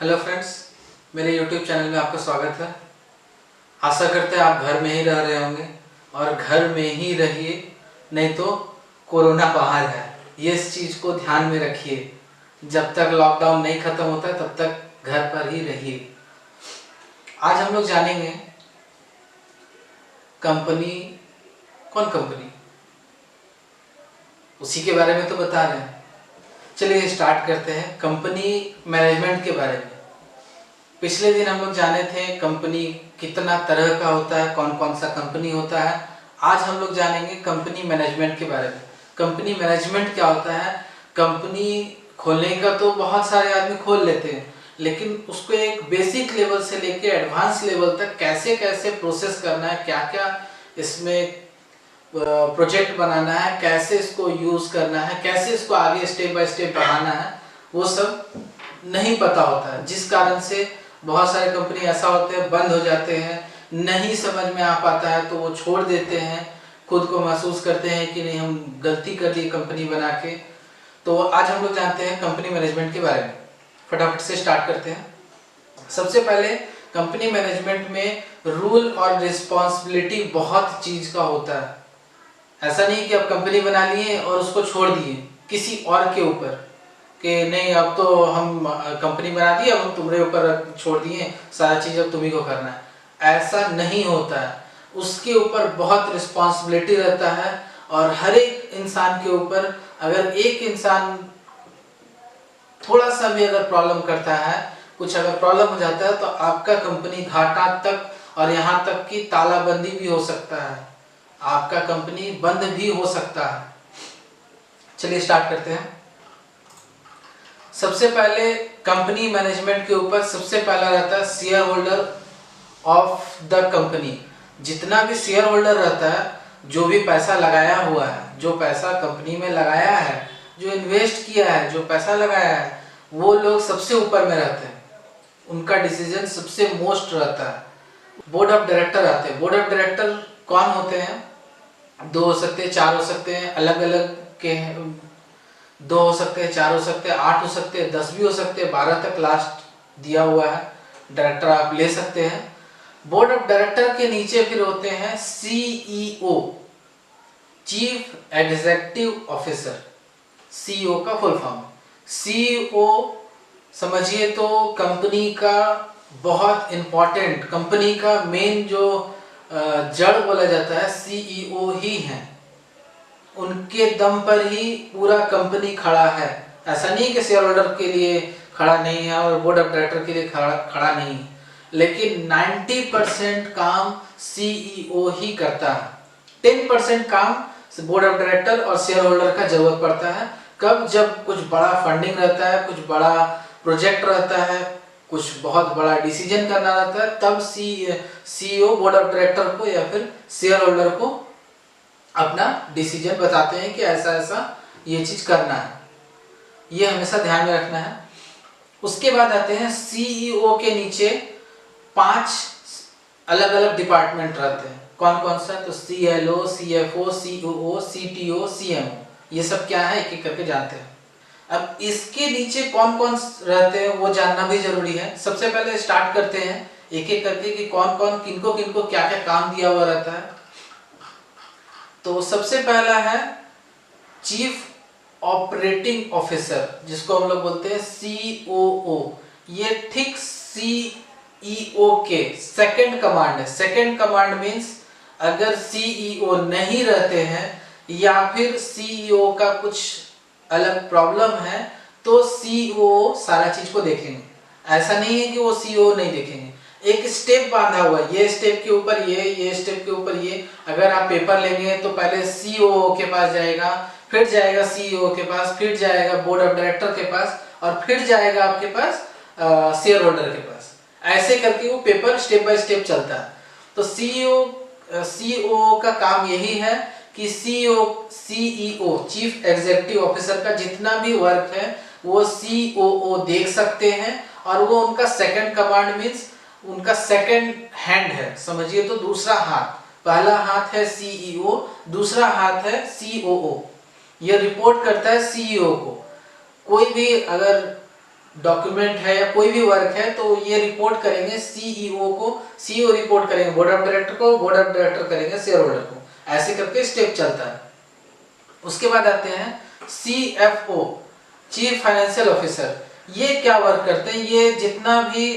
Hello friends, मेरे YouTube channel में आपका स्वागत है। आशा करते हैं आप घर में ही रह रहे होंगे और घर में ही रहिए, नहीं तो कोरोना बाहर है। ये इस चीज़ को ध्यान में रखिए। जब तक लॉकडाउन नहीं ख़त्म होता तब तक घर पर ही रहिए। आज हम लोग जानेंगे कंपनी, कौन कंपनी, उसी के बारे में तो बता रहे हैं। चलिए स्टार्ट करते हैं कंपनी मैनेजमेंट के बारे में। पिछले दिन हम लोग जाने थे कंपनी कितना तरह का होता है, कौन कौन सा कंपनी होता है। आज हम लोग जानेंगे कंपनी मैनेजमेंट के बारे में। कंपनी मैनेजमेंट क्या होता है? कंपनी खोलने का तो बहुत सारे आदमी खोल लेते हैं, लेकिन उसको एक बेसिक लेवल से लेके एडवांस लेवल तक कैसे कैसे प्रोसेस करना है, क्या क्या इसमें प्रोजेक्ट बनाना है, कैसे इसको यूज़ करना है, कैसे इसको आगे स्टेप बाय स्टेप बढ़ाना है, वो सब नहीं पता होता है। जिस कारण से बहुत सारे कंपनी ऐसा होते हैं बंद हो जाते हैं, नहीं समझ में आ पाता है तो वो छोड़ देते हैं। खुद को महसूस करते हैं कि नहीं, हम गलती कर दी कंपनी बना के। तो आज हम लोग जानते हैं कंपनी मैनेजमेंट के बारे में। फटाफट से स्टार्ट करते हैं। सबसे पहले कंपनी मैनेजमेंट में रूल और रिस्पॉन्सिबिलिटी बहुत चीज़ का होता है। ऐसा नहीं कि आप कंपनी बना लिए और उसको छोड़ दिए किसी और के ऊपर कि नहीं अब तो हम कंपनी बना दी, अब हम तुम्हारे ऊपर छोड़ दिए, सारा चीज़ अब तुम्ही को करना है। ऐसा नहीं होता है। उसके ऊपर बहुत रिस्पॉन्सिबिलिटी रहता है और हर एक इंसान के ऊपर, अगर एक इंसान थोड़ा सा भी अगर प्रॉब्लम करता है, कुछ अगर प्रॉब्लम हो जाता है तो आपका कंपनी घाटा तक और यहाँ तक कि तालाबंदी भी हो सकता है। आपका कंपनी बंद भी हो सकता है। चलिए स्टार्ट करते हैं। सबसे पहले कंपनी मैनेजमेंट के ऊपर सबसे पहला रहता है share holder of the company. जितना भी शेयर होल्डर रहता है, जो भी पैसा लगाया हुआ है, जो पैसा कंपनी में लगाया है, जो इन्वेस्ट किया है, जो पैसा लगाया है, वो लोग सबसे ऊपर में रहते हैं। उनका डिसीजन सबसे मोस्ट रहता है। बोर्ड ऑफ डायरेक्टर आते हैं। बोर्ड ऑफ डायरेक्टर कौन होते हैं? 2 हो सकते हैं, 4 हो सकते हैं, अलग अलग के 2 हो सकते हैं, 4 हो सकते हैं, 8 हो सकते हैं, 10 भी हो सकते हैं, 12 तक लास्ट दिया हुआ है। डायरेक्टर आप ले सकते हैं। बोर्ड ऑफ डायरेक्टर के नीचे फिर होते हैं CEO, chief executive officer. CEO का फुल फॉर्म। सीईओ समझिए तो कंपनी का बहुत इंपॉर्टेंट, कंपनी का मेन जो जड़ बोला जाता है, सीईओ ही है। उनके दम पर ही पूरा कंपनी खड़ा है। ऐसा नहीं कि शेयर होल्डर के लिए खड़ा नहीं है और बोर्ड ऑफ डायरेक्टर के लिए खड़ा नहीं है, लेकिन 90% काम सीईओ ही करता है। 10% काम बोर्ड ऑफ डायरेक्टर और शेयर होल्डर का जरूरत पड़ता है। कब? जब कुछ बड़ा फंडिंग रहता है, कुछ बड़ा प्रोजेक्ट रहता है, कुछ बहुत बड़ा डिसीजन करना रहता है, तब सीईओ बोर्ड ऑफ डायरेक्टर को या फिर शेयर होल्डर को अपना डिसीजन बताते हैं कि ऐसा ऐसा ये चीज करना है। ये हमेशा ध्यान में रखना है। उसके बाद आते हैं सीईओ के नीचे 5 अलग अलग डिपार्टमेंट रहते हैं। कौन कौन सा? तो CLO, CFO, COO, CTO, CMO. ये सब क्या है एक एक करके जानते हैं। अब इसके नीचे कौन कौन रहते हैं वो जानना भी जरूरी है। सबसे पहले स्टार्ट करते हैं एक एक करके कि कौन कौन किनको किनको क्या क्या काम दिया हुआ रहता है। तो सबसे पहला है चीफ ऑपरेटिंग ऑफिसर, जिसको हम लोग बोलते हैं सीओओ। ये ठीक सीईओ के सेकंड कमांड है। सेकंड कमांड मींस अगर सीईओ नहीं रहते हैं या फिर सीईओ का कुछ अलग प्रॉब्लम है तो सीईओ सारा चीज को देखेंगे। ऐसा नहीं है कि वो सीईओ नहीं देखेंगे। एक स्टेप बांधा हुआ है, ये स्टेप के ऊपर ये स्टेप के ऊपर ये। अगर आप पेपर लेंगे तो पहले सीईओ के पास जाएगा, फिर जाएगा सीईओ के पास, फिर जाएगा बोर्ड ऑफ डायरेक्टर के पास और फिर जाएगा आपके पास शेयर होल्डर के पास। ऐसे करके वो पेपर स्टेप बाय स्टेप चलता है। तो सीईओ का काम यही है कि सीईओ चीफ एग्जीक्यूटिव ऑफिसर का जितना भी वर्क है वो सीओओ देख सकते हैं और वो उनका सेकंड कमांड मींस उनका सेकंड हैंड है। समझिए तो दूसरा हाथ, पहला हाथ है सीईओ, दूसरा हाथ है सीओओ। ये रिपोर्ट करता है सीईओ को। कोई भी अगर डॉक्यूमेंट है या कोई भी वर्क है तो ये रिपोर्ट करेंगे सीईओ को, सीईओ रिपोर्ट करेंगे बोर्ड ऑफ डायरेक्टर को, बोर्ड ऑफ डायरेक्टर करेंगे शेयर होल्डर को, ऐसे करके स्टेप चलता है। उसके बाद आते हैं सीएफओ, चीफ फाइनेंशियल ऑफिसर। ये क्या वर्क करते हैं, ये जितना भी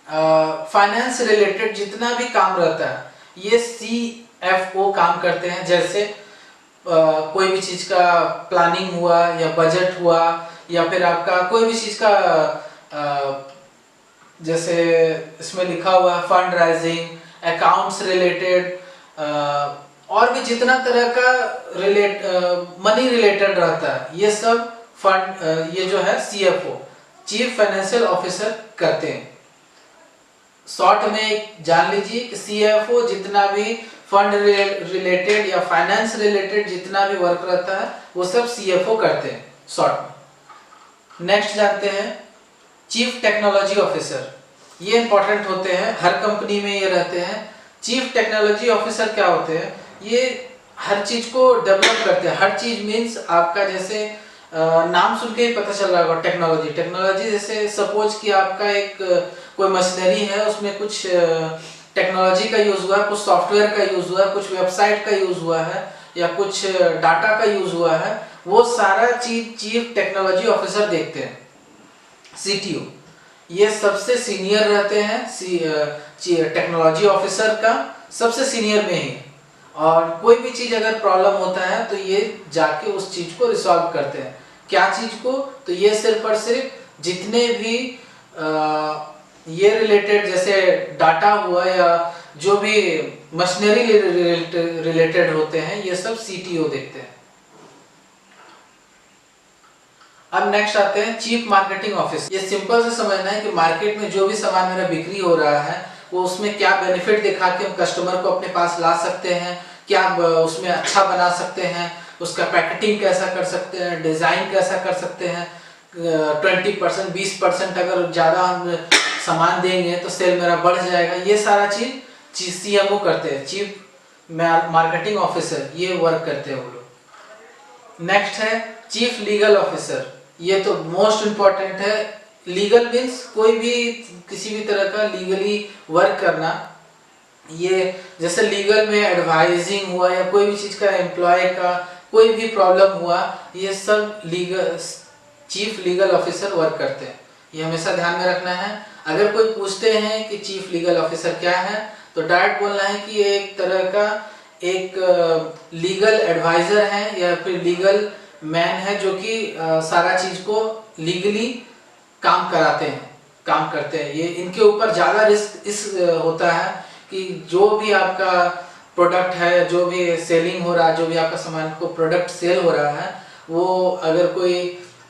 फाइनेंस रिलेटेड जितना भी काम रहता है ये सीएफओ काम करते हैं। जैसे कोई भी चीज का प्लानिंग हुआ या बजट हुआ या फिर आपका कोई भी चीज का जैसे इसमें लिखा हुआ है फंड राइजिंग, अकाउंट्स रिलेटेड, और भी जितना तरह का मनी रिलेटेड रहता है ये सब फंड ये जो है सीएफओ, चीफ फाइनेंशियल ऑफिसर करते हैं। शॉर्ट में जान लीजिए कि सीएफओ जितना भी फंड रिलेटेड या फाइनेंस रिलेटेड जितना भी वर्क रहता है वो सब सीएफओ करते हैं शॉर्ट में। नेक्स्ट जानते हैं चीफ टेक्नोलॉजी ऑफिसर। ये इंपॉर्टेंट होते हैं, हर कंपनी में ये रहते हैं। चीफ टेक्नोलॉजी ऑफिसर क्या होते हैं, ये हर चीज को डेवलप करते हैं। हर चीज मीन्स आपका जैसे नाम सुन के ही पता चल रहा होगा टेक्नोलॉजी। टेक्नोलॉजी जैसे सपोज कि आपका एक कोई मशीनरी है उसमें कुछ टेक्नोलॉजी का यूज हुआ है, कुछ सॉफ्टवेयर का यूज हुआ है, कुछ वेबसाइट का यूज हुआ है या कुछ डाटा का यूज हुआ है, वो सारा चीज चीफ टेक्नोलॉजी ऑफिसर देखते हैं। सीटीओ ये सबसे सीनियर रहते हैं टेक्नोलॉजी ऑफिसर का, सबसे सीनियर में ही। और कोई भी चीज अगर प्रॉब्लम होता है तो ये जाके उस चीज को रिसॉल्व करते हैं। क्या चीज को, तो ये सिर्फ और सिर्फ जितने भी ये रिलेटेड जैसे डाटा हुआ या जो भी मशीनरी रिलेटेड होते हैं ये सब सीटीओ देखते हैं। अब नेक्स्ट आते हैं चीफ मार्केटिंग ऑफिसर। ये सिंपल से समझना है कि मार्केट में जो भी सामान मेरा बिक्री हो रहा है वो उसमें क्या बेनिफिट दिखा के हम कस्टमर को अपने पास ला सकते हैं, क्या उसमें अच्छा बना सकते हैं, उसका पैकेटिंग कैसा कर सकते हैं, डिजाइन कैसा कर सकते हैं। 20% 20% अगर ज्यादा हम सामान देंगे तो सेल मेरा बढ़ जाएगा। ये सारा चीज सीएमओ करते हैं, चीफ मार्केटिंग ऑफिसर, ये वर्क करते हैं वो लोग। नेक्स्ट है चीफ लीगल ऑफिसर। ये तो मोस्ट इम्पॉर्टेंट है। लीगल मीन्स कोई भी किसी भी तरह का लीगली वर्क करना। ये जैसे लीगल में एडवाइजिंग हुआ या कोई भी चीज का एम्प्लॉय का कोई भी प्रॉब्लम हुआ, ये सब legal chief legal officer work करते हैं। ये हमेशा ध्यान में रखना है। अगर कोई पूछते हैं कि चीफ लीगल ऑफिसर क्या है तो डायरेक्ट बोलना है कि ये एक तरह का एक लीगल एडवाइजर है या फिर लीगल मैन है जो कि सारा चीज को लीगली काम कराते हैं, काम करते हैं। ये इनके ऊपर ज्यादा रिस्क इस होता है कि जो भी आपका प्रोडक्ट है, जो भी सेलिंग हो रहा है, जो भी आपका सामान को प्रोडक्ट सेल हो रहा है, वो अगर कोई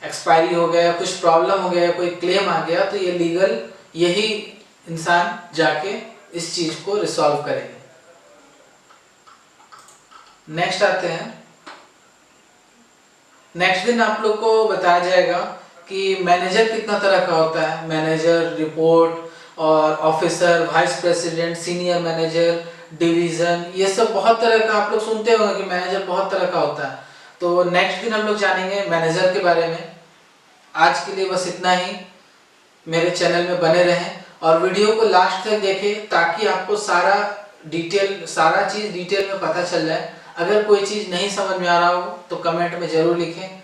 एक्सपायरी हो गया, कुछ प्रॉब्लम हो गया, कोई क्लेम आ गया तो ये लीगल यही इंसान जाके इस चीज को रिसॉल्व करेंगे। नेक्स्ट आते हैं, नेक्स्ट दिन आप लोग को बताया जाएगा कि मैनेजर कितना तरह का होता है। मैनेजर, रिपोर्ट और officer, vice president, senior manager, division, ये सब बहुत तरह का आप लोग सुनते होंगे कि मैनेजर बहुत तरह का होता है। तो नेक्स्ट दिन हम लोग जानेंगे मैनेजर के बारे में। आज के लिए बस इतना ही। मेरे चैनल में बने रहें और वीडियो को लास्ट तक देखें ताकि आपको सारा चीज डिटेल में पता चल जाए। अगर कोई चीज नहीं समझ में आ रहा हो तो कमेंट में जरूर लिखें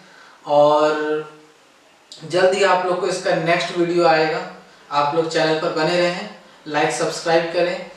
और जल्द ही आप लोग को इसका नेक्स्ट वीडियो आएगा। आप लोग चैनल पर बने रहें, लाइक सब्सक्राइब करें